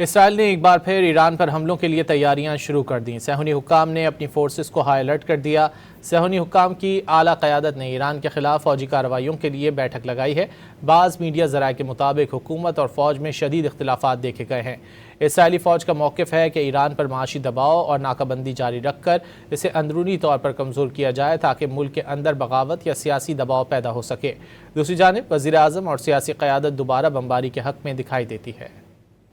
اسرائیل نے ایک بار پھر ایران پر حملوں کے لیے تیاریاں شروع کر دیں۔ صہیونی حکام نے اپنی فورسز کو ہائی الرٹ کر دیا۔ صہیونی حکام کی اعلیٰ قیادت نے ایران کے خلاف فوجی کارروائیوں کے لیے بیٹھک لگائی ہے۔ بعض میڈیا ذرائع کے مطابق حکومت اور فوج میں شدید اختلافات دیکھے گئے ہیں۔ اسرائیلی فوج کا موقف ہے کہ ایران پر معاشی دباؤ اور ناکہ بندی جاری رکھ کر اسے اندرونی طور پر کمزور کیا جائے تاکہ ملک کے اندر بغاوت یا سیاسی دباؤ پیدا ہو سکے۔ دوسری جانب وزیر اعظم اور سیاسی قیادت دوبارہ بمباری کے حق میں دکھائی دیتی ہے۔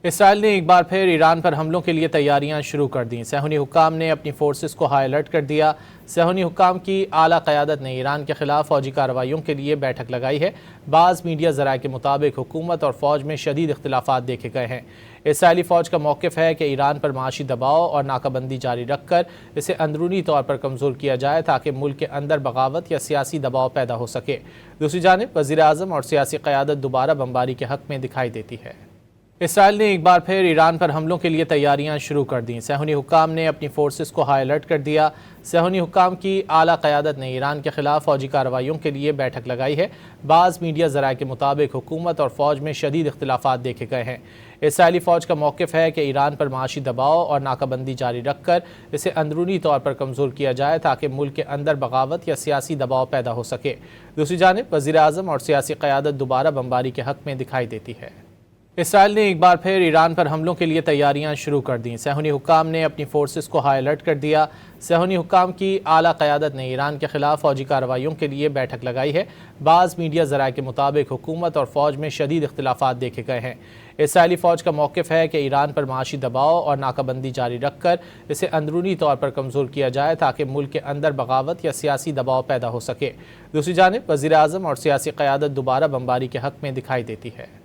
اسرائیل نے ایک بار پھر ایران پر حملوں کے لیے تیاریاں شروع کر دیں۔ صہیونی حکام نے اپنی فورسز کو ہائی الرٹ کر دیا۔ صہیونی حکام کی اعلیٰ قیادت نے ایران کے خلاف فوجی کارروائیوں کے لیے بیٹھک لگائی ہے۔ بعض میڈیا ذرائع کے مطابق حکومت اور فوج میں شدید اختلافات دیکھے گئے ہیں۔ اسرائیلی فوج کا موقف ہے کہ ایران پر معاشی دباؤ اور ناکہ بندی جاری رکھ کر اسے اندرونی طور پر کمزور کیا جائے تاکہ ملک کے اندر بغاوت یا سیاسی دباؤ پیدا ہو سکے۔ دوسری جانب وزیر اعظم اور سیاسی قیادت دوبارہ بمباری کے حق میں دکھائی دیتی ہے۔ اسرائیل نے ایک بار پھر ایران پر حملوں کے لیے تیاریاں شروع کر دیں۔ صہیونی حکام نے اپنی فورسز کو ہائی الرٹ کر دیا۔ صہیونی حکام کی اعلیٰ قیادت نے ایران کے خلاف فوجی کارروائیوں کے لیے بیٹھک لگائی ہے۔ بعض میڈیا ذرائع کے مطابق حکومت اور فوج میں شدید اختلافات دیکھے گئے ہیں۔ اسرائیلی فوج کا موقف ہے کہ ایران پر معاشی دباؤ اور ناکہ بندی جاری رکھ کر اسے اندرونی طور پر کمزور کیا جائے تاکہ ملک کے اندر بغاوت یا سیاسی دباؤ پیدا ہو سکے۔ دوسری جانب وزیر اعظم اور سیاسی قیادت دوبارہ بمباری کے حق میں دکھائی دیتی ہے۔ اسرائیل نے ایک بار پھر ایران پر حملوں کے لیے تیاریاں شروع کر دیں۔ صہیونی حکام نے اپنی فورسز کو ہائی الرٹ کر دیا۔ صہیونی حکام کی اعلیٰ قیادت نے ایران کے خلاف فوجی کارروائیوں کے لیے بیٹھک لگائی ہے۔ بعض میڈیا ذرائع کے مطابق حکومت اور فوج میں شدید اختلافات دیکھے گئے ہیں۔ اسرائیلی فوج کا موقف ہے کہ ایران پر معاشی دباؤ اور ناکہ بندی جاری رکھ کر اسے اندرونی طور پر کمزور کیا جائے تاکہ ملک کے اندر بغاوت یا سیاسی دباؤ پیدا ہو سکے۔ دوسری جانب وزیر اعظم اور سیاسی قیادت دوبارہ بمباری کے حق میں دکھائی دیتی ہے۔